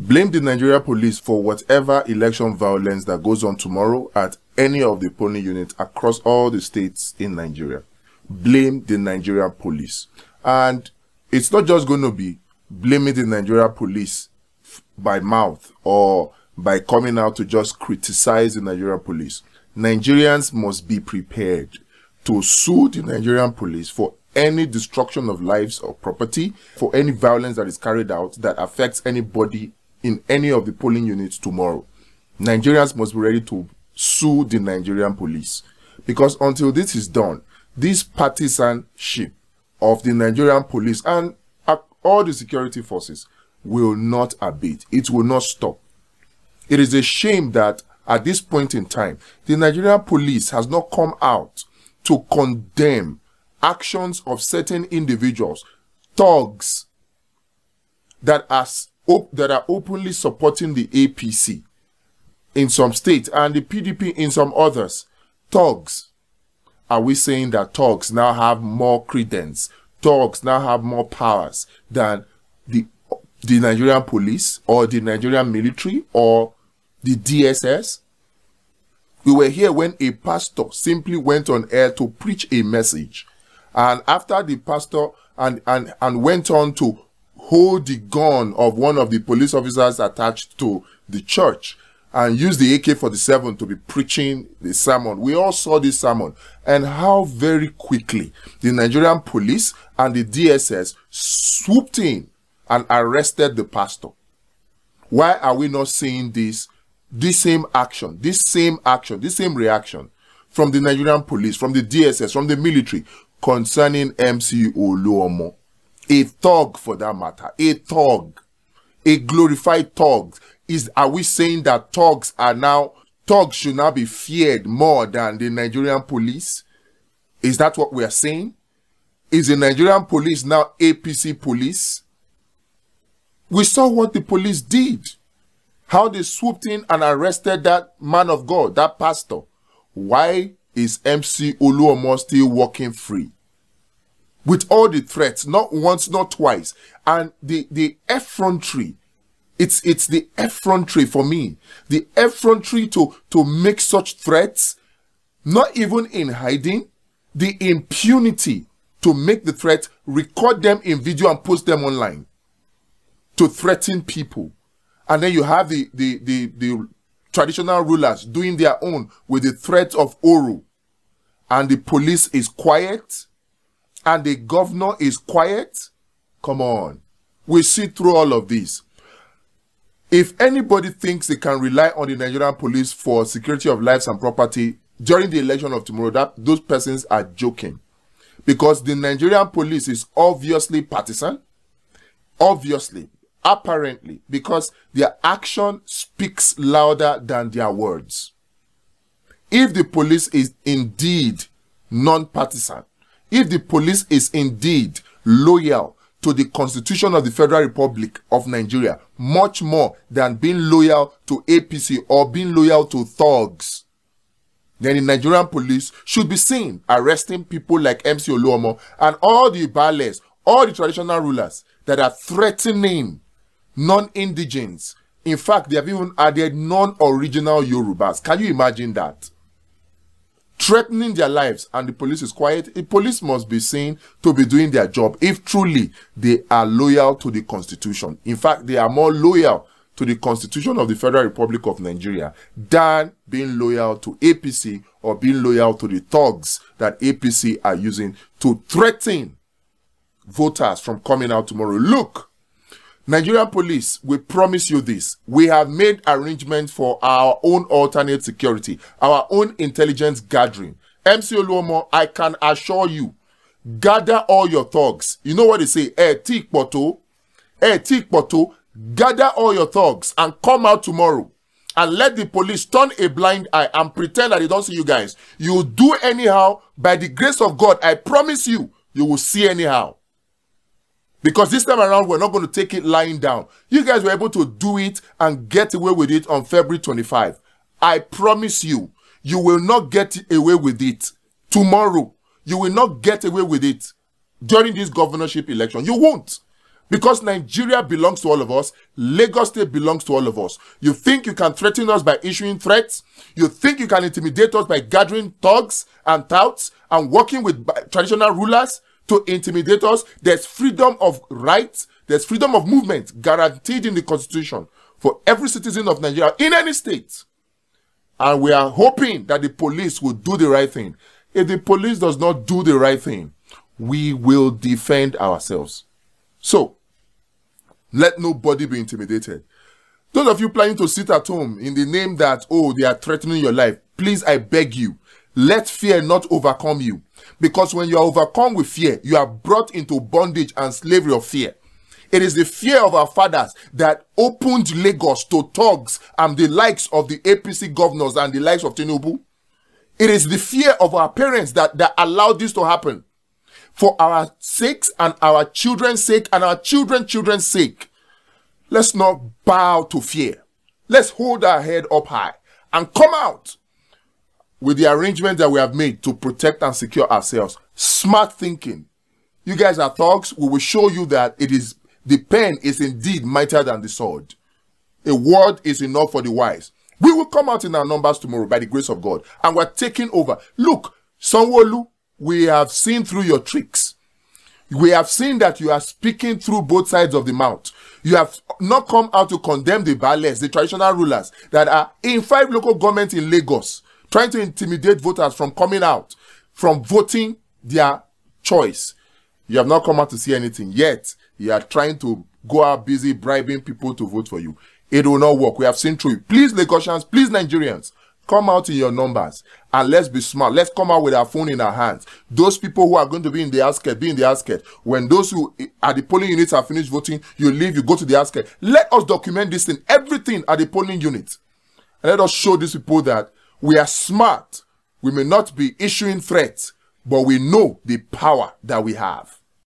Blame the Nigerian police for whatever election violence that goes on tomorrow at any of the polling units across all the states in Nigeria. Blame the Nigerian police. And it's not just going to be blaming the Nigerian police by mouth or by coming out to just criticize the Nigerian police. Nigerians must be prepared to sue the Nigerian police for any destruction of lives or property, for any violence that is carried out that affects anybody in any of the polling units tomorrow. Nigerians must be ready to sue the Nigerian police. Because until this is done, this partisanship of the Nigerian police and all the security forces will not abate. It will not stop. It is a shame that at this point in time, the Nigerian police has not come out to condemn actions of certain individuals, thugs, that are openly supporting the APC in some states and the PDP in some others. Thugs. Are we saying that thugs now have more credence? Thugs now have more powers than the Nigerian police or the Nigerian military or the DSS? We were here when a pastor simply went on air to preach a message. And after the pastor and went on to hold the gun of one of the police officers attached to the church and used the AK-47 to be preaching the sermon. We all saw this sermon and how very quickly the Nigerian police and the DSS swooped in and arrested the pastor. Why are we not seeing this same reaction from the Nigerian police, from the DSS, from the military concerning MC Oluomo? A thug, for that matter, a thug, a glorified thug. Are we saying that thugs should now be feared more than the Nigerian police? Is that what we are saying? Is the Nigerian police now APC police? We saw what the police did. How they swooped in and arrested that man of God, that pastor. Why is MC Oluomo still walking free? With all the threats, not once, not twice. And the effrontery, it's the effrontery for me. The effrontery to make such threats, not even in hiding. The impunity to make the threat, record them in video and post them online. To threaten people. And then you have the traditional rulers doing their own with the threat of Oru. And the police is quiet. And the governor is quiet. Come on. We see through all of this. If anybody thinks they can rely on the Nigerian police for security of lives and property during the election of tomorrow, those persons are joking. Because the Nigerian police is obviously partisan. Obviously. Apparently. Because their action speaks louder than their words. If the police is indeed non-partisan, if the police is indeed loyal to the Constitution of the Federal Republic of Nigeria, much more than being loyal to APC or being loyal to thugs, then the Nigerian police should be seen arresting people like MC Oluomo and all the Bales, all the traditional rulers that are threatening non-indigens. In fact, they have even added non-original Yorubas. Can you imagine that? Threatening their lives, and the police is quiet. The police must be seen to be doing their job if truly they are loyal to the Constitution. In fact, they are more loyal to the Constitution of the Federal Republic of Nigeria than being loyal to APC or being loyal to the thugs that APC are using to threaten voters from coming out tomorrow. Look, Nigerian police, we promise you this. We have made arrangements for our own alternate security, our own intelligence gathering. MC Oluomo, I can assure you, gather all your thugs. You know what they say? Tik poto, gather all your thugs and come out tomorrow and let the police turn a blind eye and pretend that they don't see you guys. You do anyhow, by the grace of God, I promise you, you will see anyhow. Because this time around, we're not going to take it lying down. You guys were able to do it and get away with it on February 25. I promise you, you will not get away with it tomorrow. You will not get away with it during this governorship election. You won't. Because Nigeria belongs to all of us. Lagos State belongs to all of us. You think you can threaten us by issuing threats? You think you can intimidate us by gathering thugs and touts and working with traditional rulers to intimidate us? There's freedom of rights. There's freedom of movement guaranteed in the Constitution for every citizen of Nigeria in any state. And we are hoping that the police will do the right thing. If the police does not do the right thing, we will defend ourselves. So, let nobody be intimidated. Those of you planning to sit at home in the name that, oh, they are threatening your life, please, I beg you, let fear not overcome you. Because when you are overcome with fear, you are brought into bondage and slavery of fear. It is the fear of our fathers that opened Lagos to thugs and the likes of the APC governors and the likes of Tinubu. It is the fear of our parents that allowed this to happen. For our sakes and our children's sake and our children's sake, let's not bow to fear. Let's hold our head up high and come out with the arrangements that we have made to protect and secure ourselves. Smart thinking. You guys are thugs. We will show you that the pen is indeed mightier than the sword. A word is enough for the wise. We will come out in our numbers tomorrow by the grace of God. And we're taking over. Look, Sowore, we have seen through your tricks. We have seen that you are speaking through both sides of the mouth. You have not come out to condemn the Bales, the traditional rulers that are in 5 local governments in Lagos, trying to intimidate voters from coming out, from voting their choice. You have not come out to see anything yet. You are trying to go out busy bribing people to vote for you. It will not work. We have seen through it. Please, Lagosians, please, Nigerians, come out in your numbers and let's be smart. Let's come out with our phone in our hands. Those people who are going to be in the outskirts, be in the outskirts. When those who at the polling units are finished voting, you leave, you go to the outskirts. Let us document this thing, everything at the polling unit. And let us show these people that we are smart. We may not be issuing threats, but we know the power that we have.